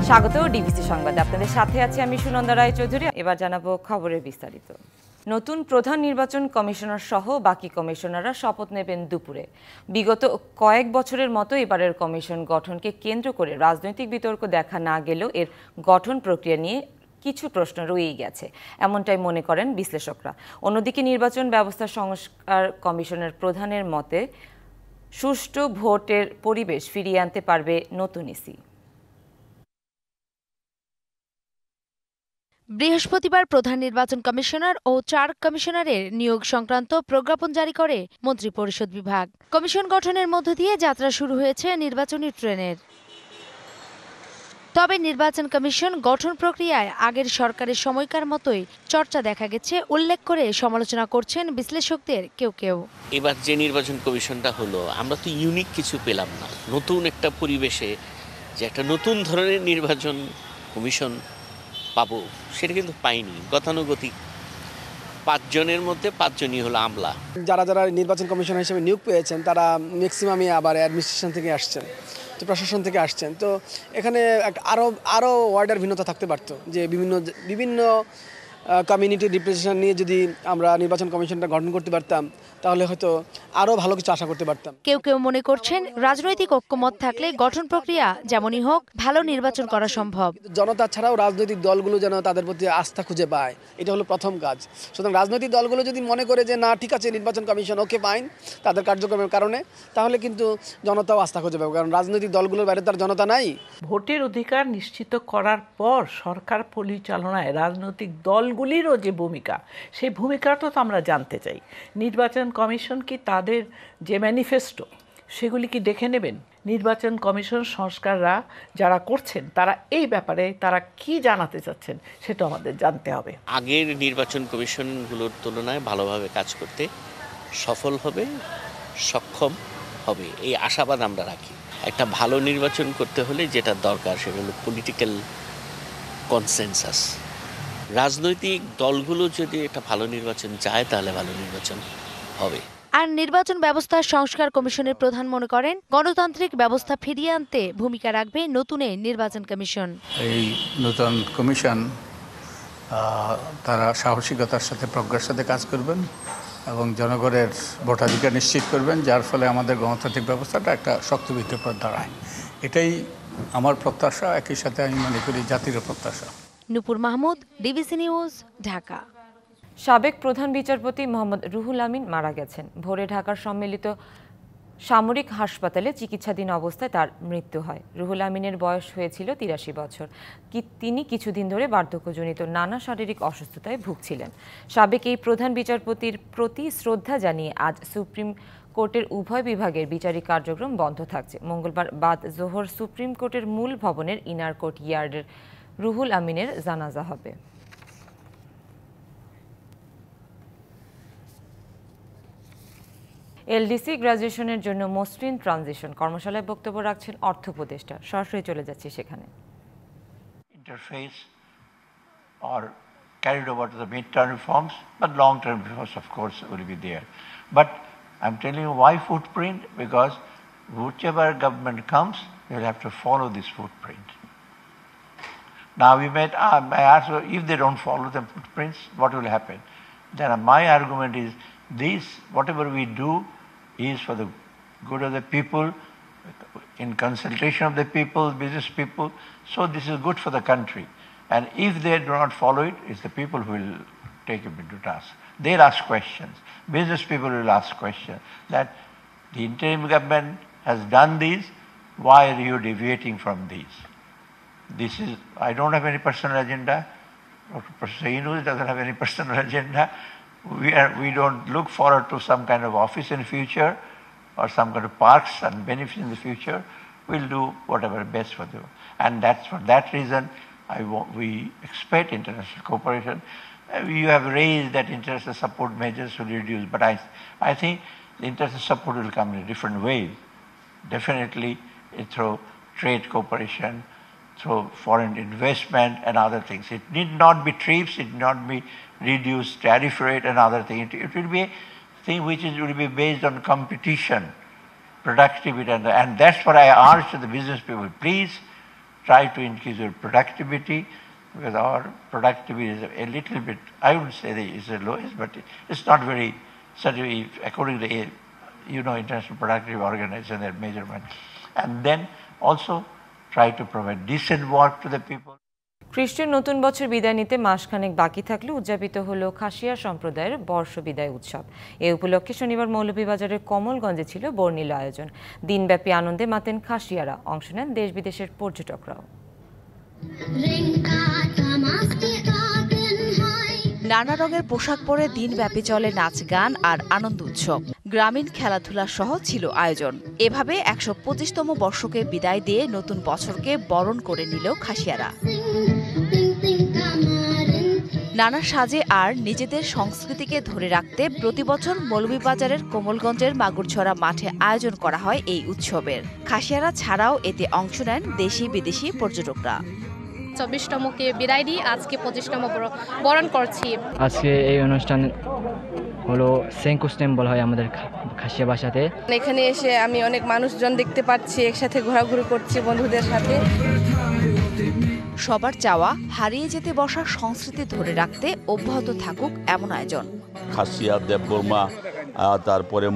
স্বাগত ডিবিসি সংবাদে আপনাদের সাথে আছি আমি সুনন্দা রায়চৌধুরী। এবার জানাবো খবরের বিস্তারিত। নতুন প্রধান নির্বাচন কমিশনার সহ বাকি কমিশনাররা শপথ নেবেন দুপুরে। বিগত কয়েক বছরের মতো এবারের কমিশন গঠনকে কেন্দ্র করে রাজনৈতিক বিতর্ক দেখা না গেলেও এর গঠন প্রক্রিয়া নিয়ে কিছু প্রশ্ন রয়েই গেছে, এমনটাই মনে করেন বিশ্লেষকরা। অন্যদিকে নির্বাচন ব্যবস্থা সংস্কার কমিশনের প্রধানের মতে সুষ্ঠু ভোটের পরিবেশ ফিরিয়ে আনতে পারবে নতুন ইসি। বৃহস্পতিবার প্রধান নির্বাচন কমিশনার ও 4 কমিশনারের নিয়োগ সংক্রান্ত প্রজ্ঞাপন জারি করে মন্ত্রিপরিষদ বিভাগ। কমিশন গঠনের মধ্য দিয়ে যাত্রা শুরু হয়েছে নির্বাচনী ট্রেনের। তবে নির্বাচন কমিশন গঠন প্রক্রিয়ায় আগের সরকারের সময়কার মতোই চর্চা দেখা গেছে উল্লেখ করে সমালোচনা করছেন বিশ্লেষকদের কেউ কেউ। এবার যে নির্বাচন কমিশনটা হলো, আমরা তো ইউনিক কিছু পেলাম না। নতুন একটা পরিবেশে যে একটা নতুন ধরনের নির্বাচন কমিশন পাবো সেটা কিন্তু পাইনি। গতানুগতিক 5 জনের মধ্যে 5 জনই হলো আমলা। যারা যারা নির্বাচন কমিশনার হিসেবে নিয়োগ পেয়েছেন তারা ম্যাক্সিমামই আবার অ্যাডমিনিস্ট্রেশন থেকে আসছেন, তো প্রশাসন থেকে আসছেন। তো এখানে আরও ওয়ার্ডের ভিন্নতা থাকতে পারতো, যে বিভিন্ন কমিউনিটি রিপ্রেজেন্টেশন নিয়ে যদি আমরা নির্বাচন কমিশনটা গঠন করতে পারতাম তাহলে হয়তো আরও ভালো কিছু আশা করতে পারতাম। কেউ কেউ মনে করছেন রাজনৈতিক ঐক্যমত থাকলে গঠন প্রক্রিয়া যেমনই হোক ভালো নির্বাচন করা সম্ভব। জনতা ছাড়াও রাজনৈতিক দলগুলো যেন তাদের প্রতি আস্থা খুঁজে পায়, এটা হলো প্রথম কাজ। সুতরাং রাজনৈতিক দলগুলো যদি মনে করে যে না ঠিক আছে নির্বাচন কমিশন ওকে ফাইন তাদের কার্যক্রমের কারণে, তাহলে কিন্তু জনতাও আস্থা খুঁজে পাবে, কারণ রাজনৈতিক দলগুলোর বাইরে তার জনতা নাই। ভোটের অধিকার নিশ্চিত করার পর সরকার পরিচালনায় রাজনৈতিক দলগুলিরও যে ভূমিকা, সেই ভূমিকাটা তো আমরা জানতে চাই। নির্বাচন কমিশন কি তাদের যে ম্যানিফেস্টো সেগুলি কি দেখে নেবেন? নির্বাচন কমিশন সংস্কাররা যারা করছেন তারা এই ব্যাপারে তারা কি জানাতে চাচ্ছেন সেটা আমাদের জানতে হবে। আগের নির্বাচন কমিশনগুলোর তুলনায় ভালোভাবে কাজ করতে সফল হবে, সক্ষম হবে, এই আশাবাদ আমরা রাখি। একটা ভালো নির্বাচন করতে হলে যেটা দরকার সেটা হলো পলিটিক্যাল কনসেনসাস। রাজনৈতিক দলগুলো যদি একটা ভালো নির্বাচন চায় তাহলে ভালো নির্বাচন হবে। আর নির্বাচন ব্যবস্থা সংস্কার কমিশনের প্রধান মনে করেন গণতান্ত্রিক ব্যবস্থা ফিরিয়ে আনতে ভূমিকা রাখবে নতুন এই নির্বাচন কমিশন। এই নতুন কমিশন তারা সাহসিকতার সাথে প্রজ্ঞার সাথে কাজ করবেন এবং জনগণের ভোটাধিকার নিশ্চিত করবেন, যার ফলে আমাদের গণতান্ত্রিক ব্যবস্থাটা একটা শক্ত ভিত্তির উপর দাঁড়ায়। এটাই আমার প্রত্যাশা, একই সাথে আমি মনে করি জাতির প্রত্যাশা। নূপুর মাহমুদ, ডিবিসি নিউজ, ঢাকা। সাবেক প্রধান বিচারপতি মোহাম্মদ রুহুল আমিন মারা গেছেন। ভোরে ঢাকার সম্মিলিত সামরিক হাসপাতালে চিকিৎসাধীন অবস্থায় তার মৃত্যু হয়। রুহুল আমিনের বয়স হয়েছিল 83 বছর। তিনি কিছুদিন ধরে বার্ধক্যজনিত নানা শারীরিক অসুস্থতায় ভুগছিলেন। সাবেক এই প্রধান বিচারপতির প্রতি শ্রদ্ধা জানিয়ে আজ সুপ্রিম কোর্টের উভয় বিভাগের বিচারিক কার্যক্রম বন্ধ থাকছে। মঙ্গলবার বাদ জোহর সুপ্রিম কোর্টের মূল ভবনের ইনার কোর্ট ইয়ার্ডের রুহুল আমিনের জানাজা হবে। এলডিসি গ্র্যাজুয়েশনের জন্য মসৃণ ট্রানজিশন কর্মশালায় বক্তব্য রাখছেন অর্থ উপদেষ্টা। সরাসরি চলে যাচ্ছি সেখানে। Interface or carried over to the mid-term reforms, but long-term reforms of course will be there. But I'm telling you why footprint, because whichever government comes they will have to follow this footprint. Now I ask if they don't follow the footprints, what will happen? Then my argument is this: whatever we do is for the good of the people, in consultation of the people, business people. So this is good for the country. And if they do not follow it, it's the people who will take it into task. They'll ask questions. Business people will ask questions that the interim government has done this. Why are you deviating from these? This is, I don't have any personal agenda. Dr. Professor Inus doesn't have any personal agenda. We don't look forward to some kind of office in the future or some kind of parks and benefits in the future. We'll do whatever best for them. And that's for that reason we expect international cooperation. You have raised that international support measures will reduce, but I think the international support will come in a different way. Definitely through trade cooperation, through foreign investment and other things. It need not be TRIPS, it need not be reduced tariff rate and other things. It will be a thing which will be based on competition, productivity, and that's what I urge to the business people. Please try to increase your productivity, because our productivity is a little bit, I wouldn't say that it's the lowest, but it's not very, certainly according to International Productivity Organization, their measurement. And then also try to provide decent work to the people. খ্রিস্টের নতুন বছর বিদায় নিতে মাসখানেক বাকি থাকলে উদযাপিত হলো খাসিয়া সম্প্রদায়ের বর্ষ বিদায় উৎসব। এ উপলক্ষে শনিবার মৌলভীবাজারের কমলগঞ্জে ছিল বর্ণিল আয়োজন। দিনব্যাপী আনন্দে মাতেন খাসিয়ারা, অংশ নেন দেশ বিদেশের পর্যটকরাও। নানা রঙের পোশাক পরে দিনব্যাপী চলে নাচ গান আর আনন্দ উৎসব। গ্রামীণ খেলাধুলা সহ ছিল আয়োজন। এভাবে ১২৫তম বর্ষকে বিদায় দিয়ে নতুন বছরকে বরণ করে নিল খাসিয়ারা। নানা সাজে আর নিজেদের সংস্কৃতিকে ধরে রাখতে প্রতিবছর মৌলভীবাজারের কোমলগঞ্জের মাগুরছড়া মাঠে আয়োজন করা হয় এই উৎসবের। খাসিয়ারা ছাড়াও এতে অংশ নেন দেশি বিদেশি পর্যটকরা। ২৪তমকে বিদায় দিয়ে আজকে ২৫তম বরণ করছি। আজকে এই অনুষ্ঠান হলো সেঙ্কুস্টেম বলা হয় আমাদের খাসিয়া ভাষাতে। এখানে এসে আমি অনেক মানুষজন দেখতে পাচ্ছি, একসাথে ঘোরাঘুরি করছি বন্ধুদের সাথে। সবার চাওয়া হারিয়ে যেতে বসা সংস্কৃতি ধরে রাখতে অব্যাহত থাকুক এমন আয়োজন। খাসিয়া, দেববর্মা, তারপরে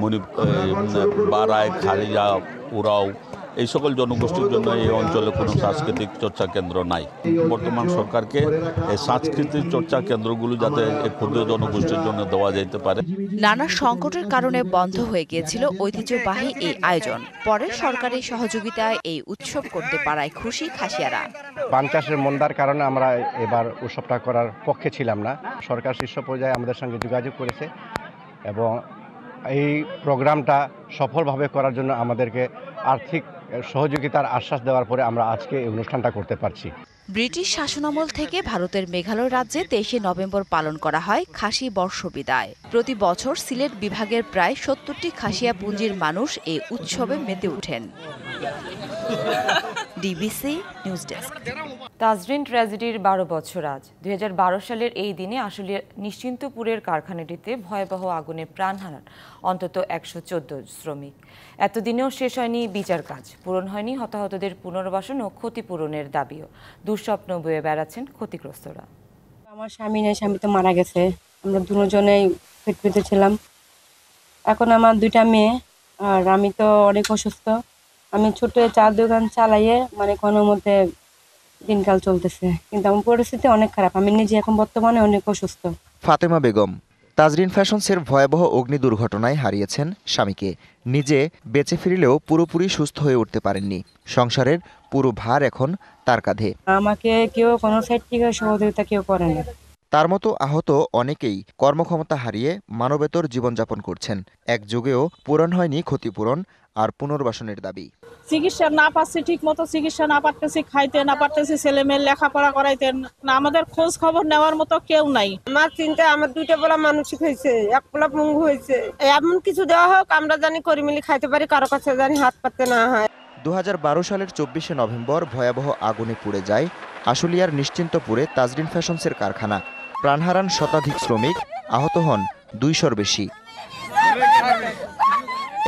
বারায়, খালিয়া, উরাও, এই সকল জনগোষ্ঠীর জন্য এই অঞ্চলে কোনো সাংস্কৃতিক চর্চা কেন্দ্র নাই। বর্তমান সরকারকে এই সাংস্কৃতিক চর্চা কেন্দ্রগুলো যাতে এই ক্ষুদ্র জনগোষ্ঠীর জন্য দেওয়া যেতে পারে। নানা সংকটের কারণে বন্ধ হয়ে গিয়েছিল ঐতিহ্যবাহী এই আয়োজন। পরে সরকারি সহযোগিতায় এই উৎসব করতে পারায় খুশি খাসিয়ারা। পান চাষের মন্দার কারণে আমরা এবার উৎসবটা করার পক্ষে ছিলাম না। সরকার শীর্ষ পর্যায়ে আমাদের সঙ্গে যোগাযোগ করেছে এবং এই প্রোগ্রামটা সফলভাবে করার জন্য আমাদেরকে আর্থিক সহযোগিতার আশ্বাস দেওয়ার পরে আমরা আজকে এই অনুষ্ঠানটা করতে পারছি। ব্রিটিশ শাসনামল থেকে ভারতের মেঘালয় রাজ্যে ২৩শে নভেম্বর পালন করা হয় খাসি বর্ষ বিদায়। প্রতি বছর সিলেট বিভাগের প্রায় ৭০টি খাসিয়া পুঞ্জির মানুষ এই উৎসবে মেতে ওঠেন। DBC news desk. তাজরিন ট্র্যাজেডির ১২ বছর আজ। ২০১২ সালের এই দিনে আশুলিয়ার নিশ্চিন্তপুরের কারখানাটিতে ভয়াবহ আগুনে প্রাণ হারান অন্তত ১১৪ শ্রমিক। এতদিনেও শেষ হয়নি বিচার কাজ, পূরণ হয়নি হতাহতদের পুনর্বাসন ও ক্ষতিপূরণের দাবিও। দুঃস্বপ্ন বয়ে বেড়াচ্ছেন ক্ষতিগ্রস্তরা। আমার স্বামী নেই, স্বামী তো মারা গেছে। আমরা দুজনেই পেটে ছিলাম। এখন আমার 2টা মেয়ে আর আমি তো অনেক অসুস্থ। আমি ছোট চার দোকান চালাইয়ে কোনো মধ্যে দিনকাল চলতেছে, কিন্তু আমার পরিস্থিতি অনেক খারাপ। আমি নিজে এখন বর্তমানে অনেক অসুস্থ। ফাতেমা বেগম তাজরিন ফ্যাশনসের ভয়াবহ অগ্নি দুর্ঘটনায় হারিয়েছেন স্বামীকে। নিজে বেঁচে ফিরলেও পুরোপুরি সুস্থ হয়ে উঠতে পারেননি। সংসারের পুরো ভার এখন তার কাঁধে। আমাকে কেউ কোনো সাইড থেকে সহযোগিতা কেউ করে না। তার মতো আহত অনেকেই কর্মক্ষমতা হারিয়ে মানবেতর জীবনযাপন করছেন। এক যুগেও পূরণ হয়নি ক্ষতিপূরণ আর পুনর্বাসনের দাবি। চিকিৎসা না পাচ্ছি, ঠিক মতো চিকিৎসা না পারতেছি, খাইতে না পারতেছি, ছেলে মেয়ের লেখাপড়া করাইতে না, আমাদের খোঁজ খবর নেওয়ার মতো কেউ নাই। আমার চিন্তা, আমার 2টা বেলা মানসিক হয়েছে, 1 বেলা পঙ্গু হয়েছে। এমন কিছু দেওয়া হোক, আমরা জানি করে মিলি খাইতে পারি, কারো কাছে জানি হাত পাততে না হয়। ২০১২ সালের ২৪শে নভেম্বর ভয়াবহ আগুনে পুড়ে যায় আশুলিয়ার নিশ্চিন্তপুরে তাজরিন ফ্যাশনসের কারখানা। প্রাণ হারান শতাধিক শ্রমিক, আহত হন ২০০-র বেশি।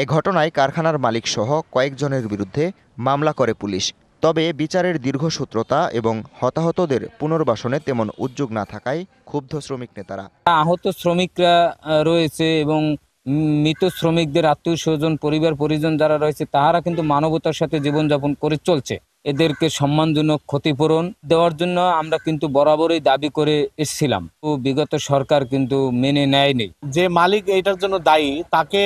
এ ঘটনায় কারখানার মালিক সহ কয়েকজনের বিরুদ্ধে মামলা করে পুলিশ। তবে বিচারের দীর্ঘসূত্রতা এবং হতাহতদের পুনর্বাসনে তেমন উদ্যোগ না থাকায় ক্ষুব্ধ শ্রমিক নেতারা। আহত শ্রমিকরা রয়েছে এবং মৃত শ্রমিকদের আত্মীয় স্বজন, পরিবার পরিজন যারা রয়েছে, তাহারা কিন্তু মানবতার সাথে জীবনযাপন করে চলছে। এদেরকে সম্মানজনক ক্ষতিপূরণ দেওয়ার জন্য আমরা কিন্তু বরাবরই দাবি করে এসেছিলাম। বিগত সরকার কিন্তু মেনে নেয়নি। যে মালিক এটার জন্য দায়ী, তাকে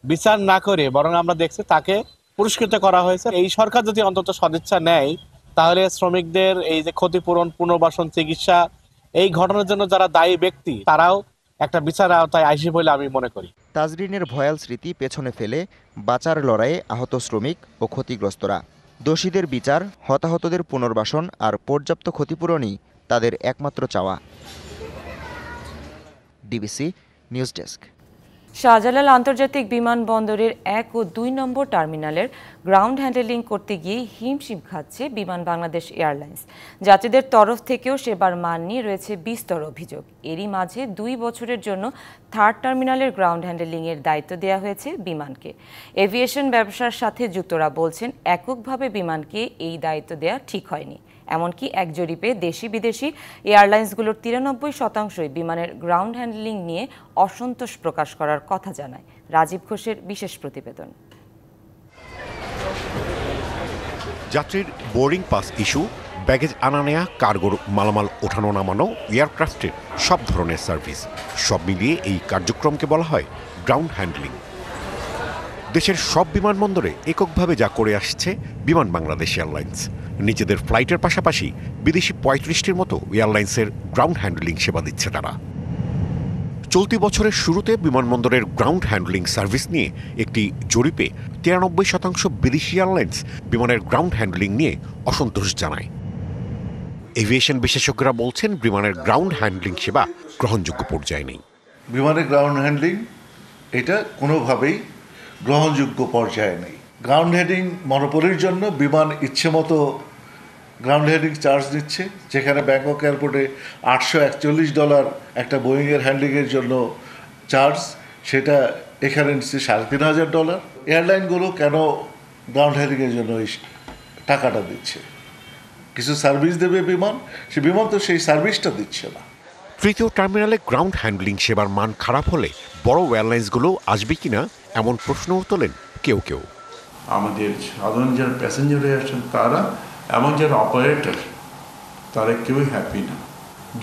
বিচার না করে বরং আমরা দেখছি তাকে পুরস্কৃত করা হয়েছে। এই সরকার যদি অন্তত সদিচ্ছা নেয়, তাহলে শ্রমিকদের এই যে ক্ষতিপূরণ, পুনর্বাসন, চিকিৎসা, এই ঘটনার জন্য যারা দায়ী ব্যক্তি, তারাও একটা বিচার আওতায় আসবে বলে আমি মনে করি। তাজরিনের ভয়াল স্মৃতি পেছনে ফেলে বাঁচার লড়াইয়ে আহত শ্রমিক ও ক্ষতিগ্রস্তরা। দোষীদের বিচার, হতাহতদের পুনর্বাসন আর পর্যাপ্ত ক্ষতিপূরণই তাদের একমাত্র চাওয়া। DBC news desk. শাহজালাল আন্তর্জাতিক বিমানবন্দরের 1 ও 2 নম্বর টার্মিনালের গ্রাউন্ড হ্যান্ডেলিং করতে গিয়ে হিমশিম খাচ্ছে বিমান বাংলাদেশ এয়ারলাইন্স। যাত্রীদের তরফ থেকেও সেবার মান নিয়ে রয়েছে বিস্তর অভিযোগ। এরই মাঝে 2 বছরের জন্য 3rd টার্মিনালের গ্রাউন্ড হ্যান্ডেলিংয়ের দায়িত্ব দেওয়া হয়েছে বিমানকে। এভিয়েশন ব্যবসার সাথে যুক্তরা বলছেন, এককভাবে বিমানকে এই দায়িত্ব দেওয়া ঠিক হয়নি। এমনকি এক জরিপে দেশি বিদেশি এয়ারলাইন্সগুলোর 93% বিমানের গ্রাউন্ড হ্যান্ডলিং নিয়ে অসন্তোষ প্রকাশ করার কথা জানায়। রাজীব ঘোষের বিশেষ প্রতিবেদন। যাত্রীর বোর্ডিং পাস ইস্যু, ব্যাগেজ আনা নেয়া, কার্গোর মালামাল ওঠানো নামানো, এয়ারক্রাফটের সব ধরনের সার্ভিস, সব মিলিয়ে এই কার্যক্রমকে বলা হয় গ্রাউন্ড হ্যান্ডলিং। দেশের সব বিমানবন্দরে এককভাবে যা করে আসছে বিমান বাংলাদেশ এয়ারলাইন্স। নিজেদের ফ্লাইটের পাশাপাশি বিদেশি 35টির মতো এয়ারলাইন্সের গ্রাউন্ড হ্যান্ডলিং সেবা দিচ্ছে তারা। চলতি বছরের শুরুতে বিমানবন্দরের গ্রাউন্ড হ্যান্ডলিং সার্ভিস নিয়ে একটি জরিপে 93% বিদেশি এয়ারলাইন্স বিমানের গ্রাউন্ড হ্যান্ডলিং নিয়ে অসন্তোষ জানায়। এভিয়েশন বিশেষজ্ঞরা বলছেন, বিমানের গ্রাউন্ড হ্যান্ডলিং সেবা গ্রহণযোগ্য পর্যায়ে নেই। বিমানের গ্রাউন্ড হ্যান্ডলিং এটা কোনোভাবেই গ্রহণযোগ্য পর্যায়ে নেই। গ্রাউন্ড হ্যান্ডলিং মনোপলির জন্য বিমান ইচ্ছে মতো গ্রাউন্ড হ্যান্ডলিং চার্জ দিচ্ছে, যেখানে ব্যাংকক এয়ারপোর্টে $841 একটা বোয়িংয়ের হ্যান্ডলিংয়ের জন্য চার্জ, সেটা এখানে নিচ্ছে $3,500। এয়ারলাইনগুলো কেন গ্রাউন্ড হ্যান্ডলিংয়ের জন্য এই টাকাটা দিচ্ছে? কিছু সার্ভিস দেবে বিমান, সে বিমান তো সেই সার্ভিসটা দিচ্ছে না। 3য় টার্মিনালে গ্রাউন্ড হ্যান্ডলিং সেবার মান খারাপ হলে বড় এয়ারলাইন্সগুলো আসবে কিনা এমন প্রশ্নও তোলেন কেউ কেউ। আমাদের সাধারণ যারা প্যাসেঞ্জার হয়ে আসছেন তারা এবং যারা অপারেটর তারা কেউই হ্যাপি না।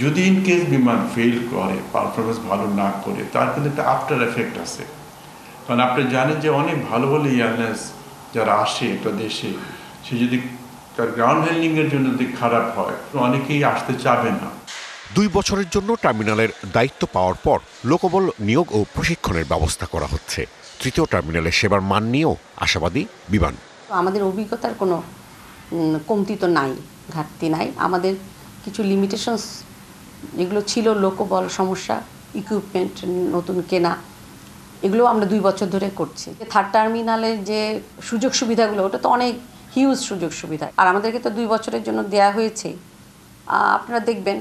যদি ইন কেস বিমান ফেল করে, পারফরমেন্স ভালো না করে, তার কিন্তু একটা আফটার এফেক্ট আছে। কারণ আপনি জানেন যে অনেক ভালো ভালো এয়ারলাইন্স যারা আসে একটা দেশে, সে যদি তার গ্রাউন্ড হ্যান্ডলিংয়ের জন্য যদি খারাপ হয়, অনেকেই আসতে চাবে না। 2 বছরের জন্য টার্মিনালের দায়িত্ব পাওয়ার পর লোকবল নিয়োগ ও প্রশিক্ষণের ব্যবস্থা করা হচ্ছে। 3য় টার্মিনালের সেবার মান নিয়েও আশাবাদী বিমান। আমাদের অভিজ্ঞতার কোনো কমতি তো নাই, ঘাটতি নাই। আমাদের কিছু লিমিটেশনস যেগুলো ছিল, লোকবল সমস্যা, ইকুইপমেন্ট নতুন কেনা, এগুলো আমরা 2 বছর ধরে করছি। 3rd টার্মিনালের যে সুযোগ সুবিধাগুলো, ওটা তো অনেক হিউজ সুযোগ সুবিধা, আর আমাদেরকে তো 2 বছরের জন্য দেয়া হয়েছে। আপনারা দেখবেন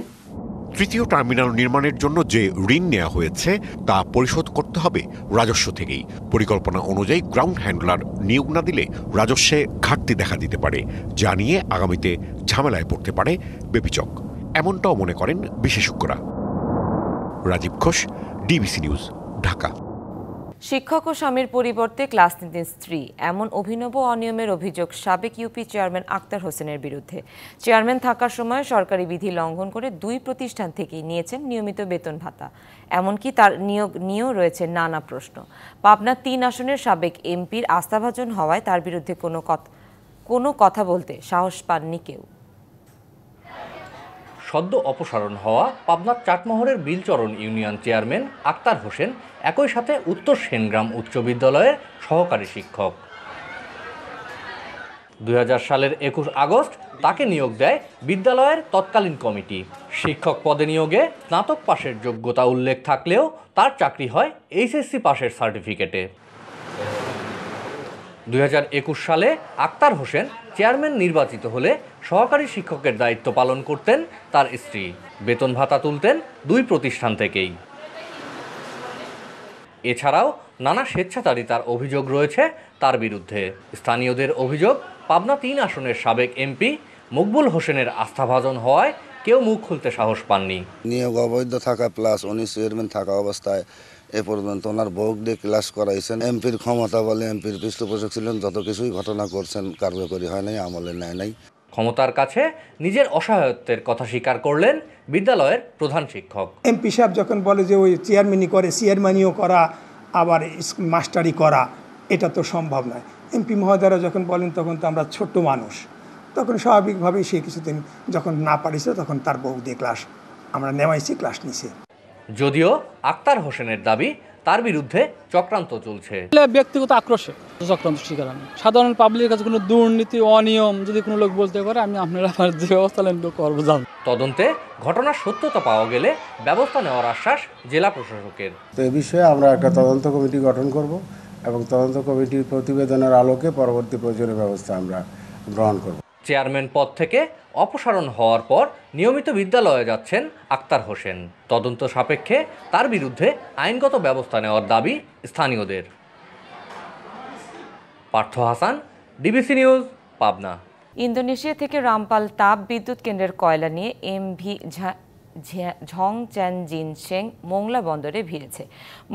3য় টার্মিনাল নির্মাণের জন্য যে ঋণ নেওয়া হয়েছে তা পরিশোধ করতে হবে রাজস্ব থেকেই। পরিকল্পনা অনুযায়ী গ্রাউন্ড হ্যান্ডলার নিয়োগ না দিলে রাজস্বে ঘাটতি দেখা দিতে পারে, যা নিয়ে আগামীতে ঝামেলায় পড়তে পারে বেপিচক, এমনটাও মনে করেন বিশেষজ্ঞরা। Rajib Ghosh, DBC news, Dhaka. শিক্ষক ও স্বামীর পরিবর্তে ক্লাস নিতেন স্ত্রী, এমন অভিনব অনিয়মের অভিযোগ সাবেক ইউপি চেয়ারম্যান আক্তার হোসেনের বিরুদ্ধে। চেয়ারম্যান থাকার সময় সরকারি বিধি লঙ্ঘন করে 2 প্রতিষ্ঠান থেকেই নিয়েছেন নিয়মিত বেতন ভাতা। এমনকি তার নিয়োগ নিয়েও রয়েছে নানা প্রশ্ন। পাবনা 3 আসনের সাবেক এমপির আস্থাভাজন হওয়ায় তার বিরুদ্ধে কোনো কথা বলতে সাহস পাননি কেউ। সদ্য অপসারণ হওয়া পাবনার চাটমোহরের বিলচরণ ইউনিয়ন চেয়ারম্যান আক্তার হোসেন একই সাথে উত্তর সেনগ্রাম উচ্চ বিদ্যালয়ের সহকারী শিক্ষক। 2000 সালের 21 আগস্ট তাকে নিয়োগ দেয় বিদ্যালয়ের তৎকালীন কমিটি। শিক্ষক পদে নিয়োগে স্নাতক পাশের যোগ্যতা উল্লেখ থাকলেও তার চাকরি হয় এইচএসসি পাশের সার্টিফিকেটে। 2021 সালে আক্তার হোসেন চেয়ারম্যান নির্বাচিত হলে সহকারী শিক্ষকের দায়িত্ব পালন করতেন তার স্ত্রী। বেতন ভাতা তুলতেন 2 প্রতিষ্ঠান থেকেই। এছাড়াও নানা স্বেচ্ছাচারিতার অভিযোগ রয়েছে তার বিরুদ্ধে। স্থানীয়দের অভিযোগ, পাবনা 3 আসনের সাবেক এমপি মকবুল হোসেনের আস্থাভাজন হওয়ায় কেউ মুখ খুলতে সাহস পাননি। নিয়োগ অবৈধ থাকা প্লাস উনি চেয়ারম্যান থাকা অবস্থায় এ পর্যন্ত ওনার বউ দিয়ে ক্লাস করাইছেন। এমপির ক্ষমতা বলে এমপির পৃষ্ঠপোষক ছিলেন, যত কিছুই ঘটনা করছেন কার্যকরী হয় নাই, আমলে নেয় নাই। ক্ষমতার কাছে নিজের অসহায়ত্বের কথা স্বীকার করলেন বিদ্যালয়ের প্রধান শিক্ষক। এমপি সাহেব যখন বলে যে ওই চেয়ারম্যানই করে, চেয়ারম্যানিও করা আবার মাস্টারি করা, এটা তো সম্ভব নয়। এমপি মহোদয়রা যখন বলেন তখন তো আমরা ছোট্ট মানুষ, তখন স্বাভাবিকভাবেই সে কিছুদিন যখন না পারিছে তখন তার বউ দিয়ে ক্লাস আমরা নেওয়াইছি, ক্লাস নিছে। যদিও আক্তার হোসেনের দাবি তার বিরুদ্ধে চক্রান্ত চলছে। ব্যক্তিগত আক্রোশে চক্রান্ত শিকার আমি সাধারণ পাবলিকের কাছে কোনো দুর্নীতি অনিয়ম যদি কোনো লোক বলতে পারে আমি আপনারা আমার যে ব্যবস্থা নেন করবো জান। তদন্তে ঘটনার সত্যতা পাওয়া গেলে ব্যবস্থা নেওয়ার আশ্বাস জেলা প্রশাসকের। তো এ বিষয়ে আমরা একটা তদন্ত কমিটি গঠন করব এবং তদন্ত কমিটির প্রতিবেদনের আলোকে পরবর্তী প্রয়োজনীয় ব্যবস্থা আমরা গ্রহণ করব। চেয়ারম্যান পদ থেকে অপসারণ হওয়ার পর নিয়মিত বিদ্যালয়ে যাচ্ছেন আক্তার হোসেন। তদন্ত সাপেক্ষে তার বিরুদ্ধে আইনগত ব্যবস্থা নেওয়ার দাবি স্থানীয়দের। Partha Hasan, DBC news, Pabna. Indonesia থেকে রামপাল তাপ বিদ্যুৎ কেন্দ্রের কয়লা নিয়ে এমভি ঝং চ্যান জিনশেং মোংলা বন্দরে ভিড়েছে।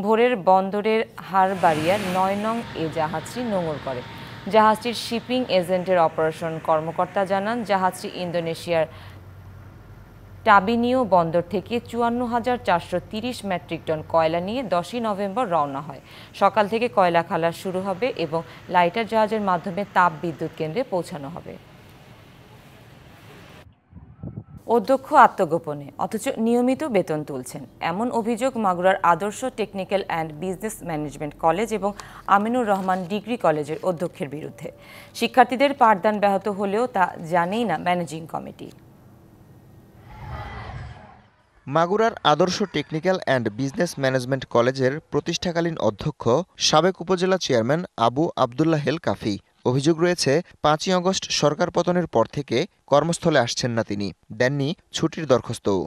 ভোরের বন্দরের হারবাড়িয়ার ৯ নং এ জাহাজটি নোঙর করে। জাহাজটির শিপিং এজেন্টের অপারেশন কর্মকর্তা জানান, জাহাজটি ইন্দোনেশিয়ার টাবিনিও বন্দর থেকে ৫৪,৪৩০ মেট্রিক টন কয়লা নিয়ে ১০ই নভেম্বর রওনা হয়। সকাল থেকে কয়লা খালাস শুরু হবে এবং লাইটার জাহাজের মাধ্যমে তাপ বিদ্যুৎ কেন্দ্রে পৌঁছানো হবে। অধ্যক্ষ আত্মগোপনে অথচ নিয়মিত বেতন তুলছেন, এমন অভিযোগ মাগুরার আদর্শ technical and business management college এবং আমিনুর রহমান ডিগ্রি কলেজের অধ্যক্ষের বিরুদ্ধে। শিক্ষার্থীদের পাঠদান ব্যাহত হলেও তা জানেই না ম্যানেজিং কমিটি। মাগুরার আদর্শ টেকনিক্যাল অ্যান্ড বিজনেস ম্যানেজমেন্ট কলেজের প্রতিষ্ঠাকালীন অধ্যক্ষ সাবেক উপজেলা চেয়ারম্যান আবু আবদুল্লাহ হেল কাফি। অভিযোগ রয়েছে ৫ই আগস্ট সরকার পতনের পর থেকে কর্মস্থলে আসছেন না তিনি, দেননি ছুটির দরখাস্তও।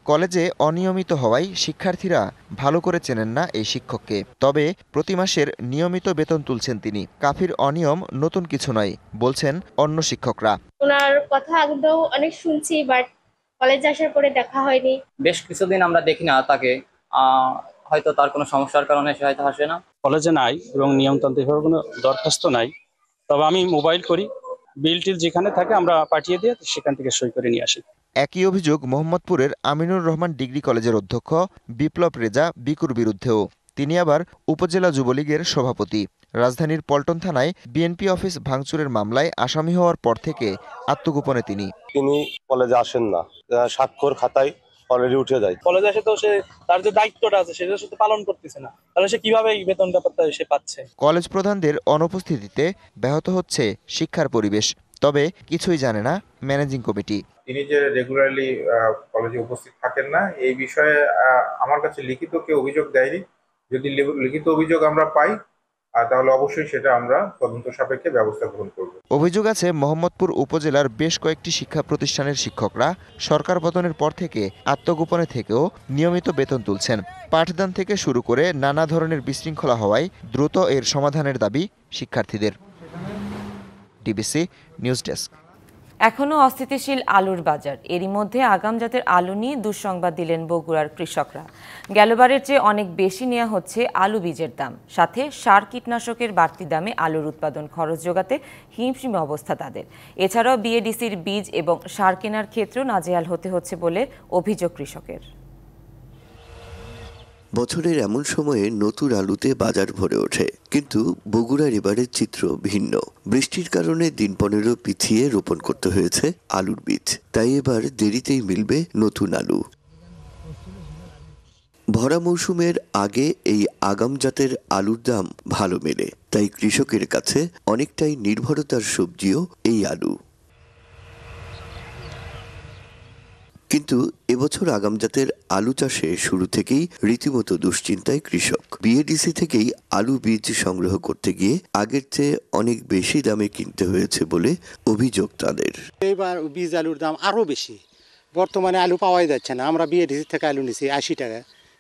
কলেজে অনিয়মিত হওয়ায় শিক্ষার্থীরা ভালো করে চেনেন না এই শিক্ষককে, তবে প্রতি মাসের নিয়মিত বেতন তুলছেন তিনি। কাফির অনিয়ম নতুন কিছু নয় বলছেন অন্য শিক্ষকরা। ওনার কথা আগেও অনেক শুনছি, বাট কলেজে আসার পরে দেখা হয়নি। বেশ কিছুদিন আমরা দেখি না তাকে, হয়তো তার কোনো সমস্যার কারণে সে হয়তো আসে না। কলেজে নাই এবং নিয়মতান্ত্রিকভাবে কোনো দরখাস্ত নাই, তবে আমি মোবাইল করি, বিলটিল যেখানে থাকে আমরা পাঠিয়ে দিয়ে সেখান থেকে সই করে নিয়ে আসি। একই অভিযোগ মোহাম্মদপুরের আমিনুর রহমান ডিগ্রি কলেজের অধ্যক্ষ বিপ্লব রেজা বিকুর বিরুদ্ধেও। তিনি আবার উপজেলা যুবলীগের সভাপতি। রাজধানীর পল্টন থানায় বিএনপি অফিস ভাঙচুরের মামলায় আসামি হওয়ার পর থেকে আত্মগোপনে তিনি কলেজে আসেন না, স্বাক্ষর খাতায় অলরেডি উঠে যায়। কলেজে এসে তো সে তার যে দায়িত্বটা আছে সেটা সে পালন করতেছে না, তাহলে সে কিভাবে এই বেতন ব্যাপারটা সে পাচ্ছে? কলেজ প্রধানদের অনুপস্থিতিতে ব্যাহত হচ্ছে শিক্ষার পরিবেশ, তবে কিছুই জানে না ম্যানেজিং কমিটি। তিনি যে রেগুলারলি কলেজে উপস্থিত থাকেন না, এই বিষয়ে আমার কাছে লিখিত কেউ অভিযোগ দেয়নি। যদি লিখিত অভিযোগ আমরা পাই তাহলে অবশ্যই সেটা আমরা তদন্ত সাপেক্ষে ব্যবস্থা গ্রহণ করব। অভিযোগ আছে মোহাম্মদপুর উপজেলার বেশ কয়েকটি শিক্ষা প্রতিষ্ঠানের শিক্ষকরা সরকার পতনের পর থেকে আত্মগোপনে থেকেও নিয়মিত বেতন তুলছেন। পাঠদান থেকে শুরু করে নানা ধরনের বিশৃঙ্খলা হওয়ায় দ্রুত এর সমাধানের দাবি শিক্ষার্থীদের। DBC news desk. এখনও অস্থিতিশীল আলুর বাজার। এরই মধ্যে আগাম জাতের আলু নিয়ে দুঃসংবাদ দিলেন বগুড়ার কৃষকরা। গেলবারের চেয়ে অনেক বেশি নেওয়া হচ্ছে আলু বীজের দাম, সাথে সার কীটনাশকের বাড়তি দামে আলুর উৎপাদন খরচ যোগাতে হিমশিম অবস্থা তাদের। এছাড়াও বিএডিসির বীজ এবং সার কেনার ক্ষেত্রেও নাজেহাল হতে হচ্ছে বলে অভিযোগ কৃষকের। বছরের এমন সময়ে নতুন আলুতে বাজার ভরে ওঠে, কিন্তু বগুড়ার এবারের চিত্র ভিন্ন। বৃষ্টির কারণে দিন 15 পিছিয়ে রোপণ করতে হয়েছে আলুর বীজ, তাই এবার দেরিতেই মিলবে নতুন আলু। ভরা মৌসুমের আগে এই আগাম জাতের আলুর দাম ভালো মেলে, তাই কৃষকের কাছে অনেকটাই নির্ভরতার সবজিও এই আলু। কিন্তু এবছর আগাম জাতের আলু চাষে শুরু থেকেই রীতিমতো দুশ্চিন্তায় কৃষক। বিএডিসি থেকেই আলু বীজ সংগ্রহ করতে গিয়ে আগের চেয়ে অনেক বেশি দামে কিনতে হয়েছে বলে অভিযোগ তাদের। এবার বীজ আলুর দাম আরো বেশি, বর্তমানে আলু পাওয়াই যাচ্ছে না। আমরা বিএডিসি থেকে আলু নিছি 80 টাকা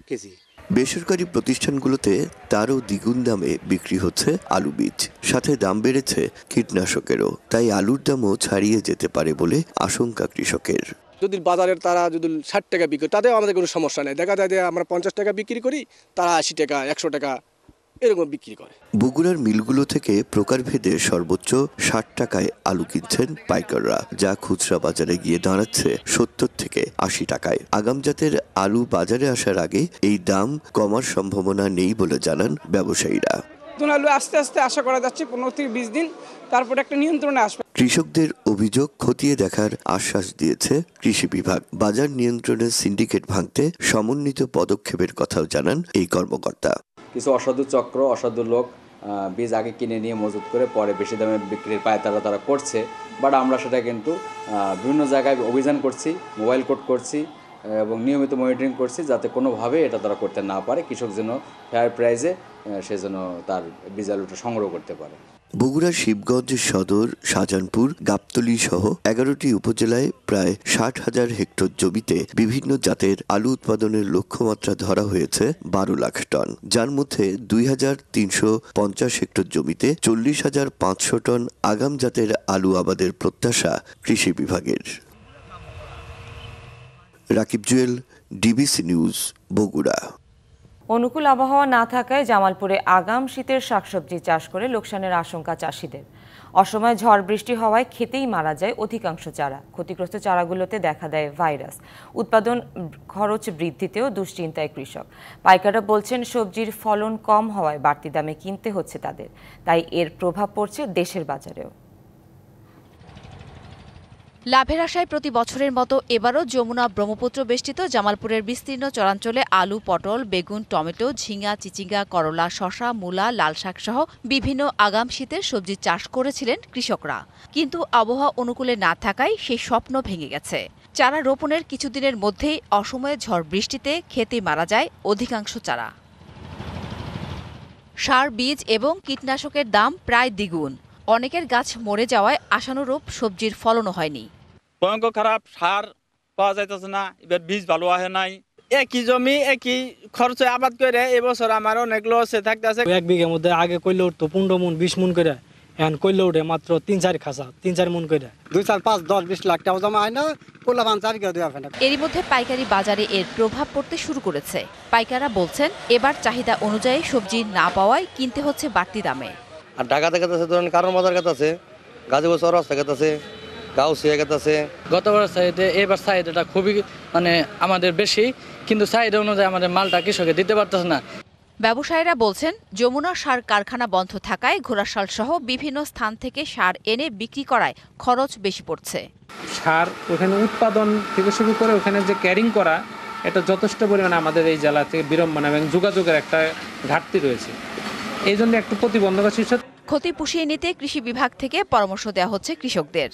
কেজি। বেসরকারি প্রতিষ্ঠানগুলোতে তারও দ্বিগুণ দামে বিক্রি হচ্ছে আলু বীজ, সাথে দাম বেড়েছে কীটনাশকেরও, তাই আলুর দামও ছাড়িয়ে যেতে পারে বলে আশঙ্কা কৃষকের। যদি বাজারের তারা যদি 60 টাকা বিক্রি, তাতেও আমাদের কোনো সমস্যা নেই। দেখা যায় যে আমরা 50 টাকা বিক্রি করি, তারা 80 টাকা 100 টাকা এরকম বিক্রি করে। বগুড়ার মিলগুলো থেকে প্রকারভেদে সর্বোচ্চ 60 টাকায় আলু কিনছেন পাইকাররা, যা খুচরা বাজারে গিয়ে দাঁড়াচ্ছে 70 থেকে 80 টাকায়। আগাম জাতের আলু বাজারে আসার আগে এই দাম কমার সম্ভাবনা নেই বলে জানান ব্যবসায়ীরা। নতুন আলু আস্তে আস্তে আশা করা যাচ্ছে 15 থেকে 20 দিন তারপর একটা নিয়ন্ত্রণে আসবে। কৃষকদের অভিযোগ খতিয়ে দেখার আশ্বাস দিয়েছে কৃষি বিভাগ। বাজার নিয়ন্ত্রণের সিন্ডিকেট ভাঙতে সমন্বিত পদক্ষেপের কথাও জানান এই কর্মকর্তা। কিছু অসাধু চক্র, অসাধু লোক বীজ আগে কিনে নিয়ে মজুত করে পরে বেশি দামে বিক্রির পায়তারা তারা করছে, বাট আমরা সেটা কিন্তু বিভিন্ন জায়গায় অভিযান করছি, মোবাইল কোর্ট করছি এবং নিয়মিত মনিটরিং করছি, যাতে কোনোভাবে এটা তারা করতে না পারে, কৃষক যেন ফেয়ার প্রাইসে সে যেন তার বীজ আলুটা সংগ্রহ করতে পারে। বগুড়া শিবগঞ্জ সদর, শাহজাহানপুর, গাবতলী সহ 11টি উপজেলায় প্রায় 60,000 হেক্টর জমিতে বিভিন্ন জাতের আলু উৎপাদনের লক্ষ্যমাত্রা ধরা হয়েছে 12 লাখ টন, যার মধ্যে 2,350 হেক্টর জমিতে 40,500 টন আগাম জাতের আলু আবাদের প্রত্যাশা কৃষি বিভাগের। Rakib Jewel, DBC news, Bogura. অনুকূল আবহাওয়া না থাকায় জামালপুরে আগাম শীতের শাকসবজি চাষ করে লোকসানের আশঙ্কা চাষিদের। অসময়ে ঝড় বৃষ্টি হওয়ায় খেতেই মারা যায় অধিকাংশ চারা। ক্ষতিগ্রস্ত চারাগুলোতে দেখা দেয় ভাইরাস। উৎপাদন খরচ বৃদ্ধিতেও দুশ্চিন্তায় কৃষক। পাইকাররা বলছেন সবজির ফলন কম হওয়ায় বাড়তি দামে কিনতে হচ্ছে তাদের, তাই এর প্রভাব পড়ছে দেশের বাজারেও। লাভের আশায় প্রতি বছরের মতো এবারও যমুনা ব্রহ্মপুত্র বেষ্টিত জামালপুরের বিস্তীর্ণ চরাঞ্চলে আলু, পটল, বেগুন, টমেটো, ঝিঙা, চিচিঙ্গা, করলা, শসা, মূলা, লাল শাক সহ বিভিন্ন আগাম শীতের সবজি চাষ করেছিলেন কৃষকরা। কিন্তু আবহাওয়া অনুকূলে না থাকায় সেই স্বপ্ন ভেঙে গেছে। চারা রোপণের কিছুদিনের মধ্যেই অসময়ে ঝড় বৃষ্টিতে খেতে মারা যায় অধিকাংশ চারা। সার, বীজ এবং কীটনাশকের দাম প্রায় দ্বিগুণ। অনেকের গাছ মরে যাওয়ায় আশানুরূপ সবজির ফলনও হয়নি। ভয়ঙ্কর খারাপ, সার পাওয়া যাইতেছে না, এবার বীজ ভালো আসে নাই। একই জমি একই খরচে আবাদ করে এবছর আমার অনেক লসে থাকতেছে। 1 বিঘার মধ্যে আগে কইলে উঠতো 15 মন 20 মন করে, এখন কইলে উঠে মাত্র 3-4 খাসা, 3-4 মন করে। 2-4-5-10-20 লাখ টাকা জমা হয় না, পোলা 5-4 কেউ দেওয়া হয় না। এরই মধ্যে পাইকারি বাজারে এর প্রভাব পড়তে শুরু করেছে। পাইকাররা বলছেন এবার চাহিদা অনুযায়ী সবজি না পাওয়ায় কিনতে হচ্ছে বাড়তি দামে। আর ঢাকা থেকে ধরেন কারণ বাজার কাছে, গাজীপুর চৌরাস্তা কাছে, গাউসিয়া কাছে। গতবার চাহিদা এবার চাহিদাটা খুবই আমাদের বেশি, কিন্তু চাহিদা অনুযায়ী আমাদের মালটা কৃষকে দিতে পারতেছে না। ব্যবসায়ীরা বলছেন যমুনা সার কারখানা বন্ধ থাকায় ঘোড়াশাল সহ বিভিন্ন স্থান থেকে সার এনে বিক্রি করায় খরচ বেশি পড়ছে। সার ওখানে উৎপাদন থেকে শুরু করে ওখানে যে ক্যারিং করা, এটা যথেষ্ট পরিমাণে আমাদের এই জেলা থেকে বিড়ম্বনা এবং যোগাযোগের একটা ঘাটতি রয়েছে। এই জন্য একটু প্রতিবন্ধকতা সৃষ্টি। ক্ষতি পুষিয়ে নিতে কৃষি বিভাগ থেকে পরামর্শ দেওয়া হচ্ছে কৃষকদের।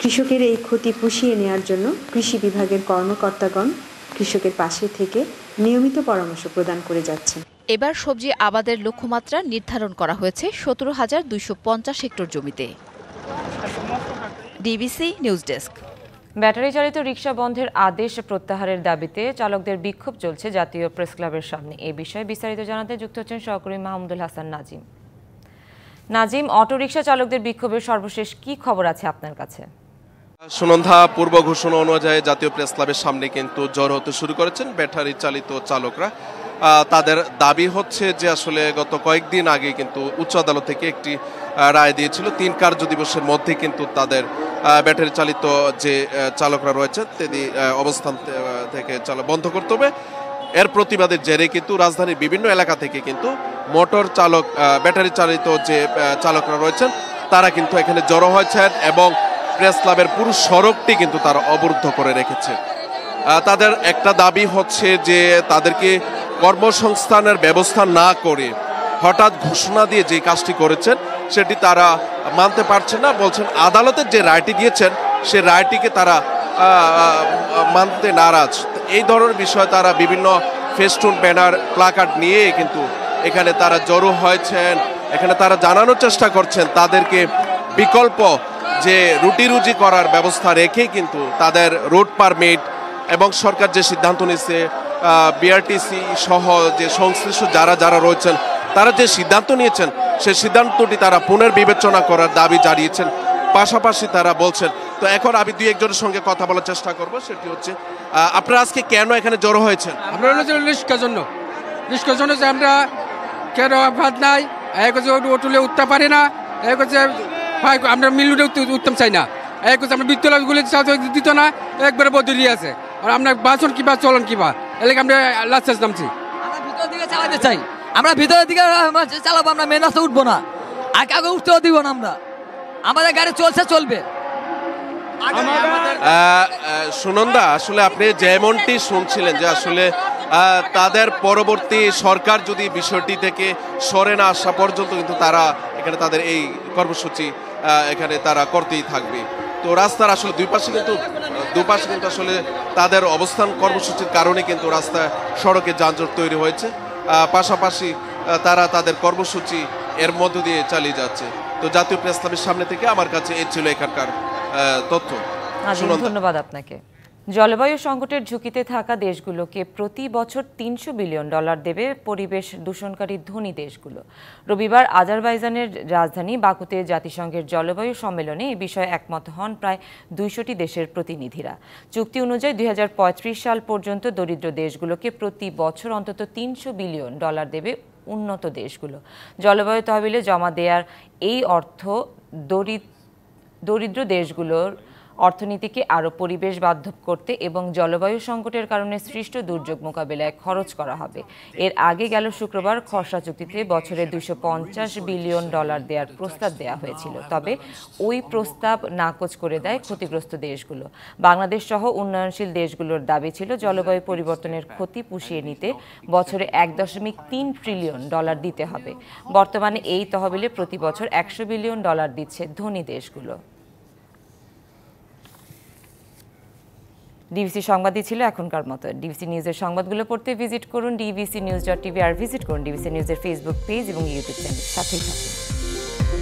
কৃষকের এই ক্ষতি পুষিয়ে নেওয়ার জন্য কৃষি বিভাগের কর্মকর্তাগণ কৃষকের পাশে থেকে নিয়মিত পরামর্শ প্রদান করে যাচ্ছেন। এবার সবজি আবাদের লক্ষ্যমাত্রা নির্ধারণ করা হয়েছে 17,250 হেক্টর জমিতে। DBC news desk. ব্যাটারি চালিত রিকশা বন্ধের আদেশ প্রত্যাহারের দাবিতে চালকদের বিক্ষোভ চলছে জাতীয় প্রেস ক্লাবের সামনে। এই বিষয়ে বিস্তারিত জানাতে যুক্ত হচ্ছেন সহকর্মী মাহমুদুল হাসান নাজিম। নাজিম, অটোরিকশা চালকদের বিক্ষোভের সর্বশেষ কি খবর আছে আপনার কাছে? সুনন্ধা, পূর্ব ঘোষণা অনুযায়ী জাতীয় প্রেস ক্লাবের সামনে কিন্তু জড়ো হতে শুরু করেছেন ব্যাটারি চালিত চালকরা। তাদের দাবি হচ্ছে যে আসলে গত কয়েকদিন আগে কিন্তু উচ্চ আদালত থেকে একটি রায় দিয়েছিল 3 কার্য দিবসের মধ্যে কিন্তু তাদের ব্যাটারি চালিত যে চালকরা রয়েছে তিনি অবস্থান থেকে বন্ধ করতে হবে। এর প্রতিবাদের জেরে কিন্তু রাজধানীর বিভিন্ন এলাকা থেকে কিন্তু মোটর চালক, ব্যাটারি চালিত যে চালকরা রয়েছেন তারা কিন্তু এখানে জড়ো হয়েছেন এবং প্রেস ক্লাবের পুরো সড়কটি কিন্তু তারা অবরুদ্ধ করে রেখেছে। তাদের একটা দাবি হচ্ছে যে তাদেরকে কর্মসংস্থানের ব্যবস্থা না করে হঠাৎ ঘোষণা দিয়ে যে কাজটি করেছেন সেটি তারা মানতে পারছেন না। বলছেন আদালতের যে রায়টি দিয়েছেন সে রায়টিকে তারা মানতে নারাজ। এই ধরনের বিষয় তারা বিভিন্ন ফেস্টুন, ব্যানার, প্লাকার্ড নিয়ে কিন্তু এখানে তারা জড়ো হয়েছেন। এখানে তারা জানানোর চেষ্টা করছেন তাদেরকে বিকল্প যে রুটি রুজি করার ব্যবস্থা রেখে কিন্তু তাদের রোড পারমিট এবং সরকার যে সিদ্ধান্ত নিচ্ছে, বিআরটিসি সহ যে সংশ্লিষ্ট যারা রয়েছেন তারা যে সিদ্ধান্ত নিয়েছেন সেই সিদ্ধান্তটি তারা পুনর্বিবেচনা করার দাবি জানিয়েছেন। পাশাপাশি তারা বলছেন, তো এখন আমি 2-1 জনের সঙ্গে কথা বলার চেষ্টা করব, সেটি হচ্ছে আপনারা আজকে কেন এখানে জড়ো হয়েছেন? আমরা রিস্কার জন্য যে আমরা কেন ভাত নাই, এক হচ্ছে ওটুলে উঠতে পারি না, এক হচ্ছে আমরা মিলুটে উঠতে চাই না, এক হচ্ছে আমরা বিদ্যালয়গুলি দিত না, একবারে বদলি আছে। আর আমরা বাসন কিবা চলন কিবা এলাকা আমরা লাস্ট নামছি, আমরা ভিতর দিকে চালাতে চাই, আমরা ভিতরের দিকে চালাবো, আমরা মেন রাস্তা উঠবো না, আগে আগে উঠতেও দিব না আমরা, আমাদের গাড়ি চলছে চলবে। সুনন্দা, আসলে আপনি যেমনটি শুনছিলেন যে আসলে তাদের পরবর্তী সরকার যদি বিষয়টি থেকে সরে না আসা পর্যন্ত কিন্তু তারা এখানে তাদের এই কর্মসূচি এখানে তারা করতেই থাকবে। তো রাস্তার আসলে দুপাশে কিন্তু আসলে তাদের অবস্থান কর্মসূচির কারণে কিন্তু রাস্তায় সড়কে যানজট তৈরি হয়েছে, পাশাপাশি তারা তাদের কর্মসূচি এর মধ্য দিয়ে চালিয়ে যাচ্ছে। তো জাতীয় প্রেস ক্লাবের সামনে থেকে আমার কাছে এই ছিল এখানকার তথ্য। ধন্যবাদ আপনাকে। জলবায়ু সংকটের ঝুঁকিতে থাকা দেশগুলোকে প্রতি বছর $300 বিলিয়ন দেবে পরিবেশ দূষণকারী ধনী দেশগুলো। রবিবার আজারবাইজানের রাজধানী বাকুতে জাতিসংঘের জলবায়ু সম্মেলনে এই বিষয়ে একমত হন প্রায় 200টি দেশের প্রতিনিধিরা। চুক্তি অনুযায়ী 2035 সাল পর্যন্ত দরিদ্র দেশগুলোকে প্রতি বছর অন্তত $300 বিলিয়ন দেবে উন্নত দেশগুলো। জলবায়ু তহবিলে জমা দেওয়ার এই অর্থ দরিদ্র দেশগুলোর অর্থনীতিকে আরও পরিবেশ বান্ধব করতে এবং জলবায়ু সংকটের কারণে সৃষ্ট দুর্যোগ মোকাবিলায় খরচ করা হবে। এর আগে গেল শুক্রবার খসড়া চুক্তিতে বছরে $250 বিলিয়ন দেওয়ার প্রস্তাব দেওয়া হয়েছিল, তবে ওই প্রস্তাব নাকচ করে দেয় ক্ষতিগ্রস্ত দেশগুলো। বাংলাদেশ সহ উন্নয়নশীল দেশগুলোর দাবি ছিল জলবায়ু পরিবর্তনের ক্ষতি পুষিয়ে নিতে বছরে $1.3 ট্রিলিয়ন দিতে হবে। বর্তমানে এই তহবিলে প্রতি বছর $100 বিলিয়ন দিচ্ছে ধনী দেশগুলো। ডিবিসি সংবাদই ছিল এখনকার মতো। ডিবিসি নিউজের সংবাদগুলো পড়তে ভিজিট করুন dbcnews.tv আর ভিজিট করুন ডিবিসি নিউজের ফেসবুক পেজ এবং ইউটিউব চ্যানেল। সাথেই থাকুন।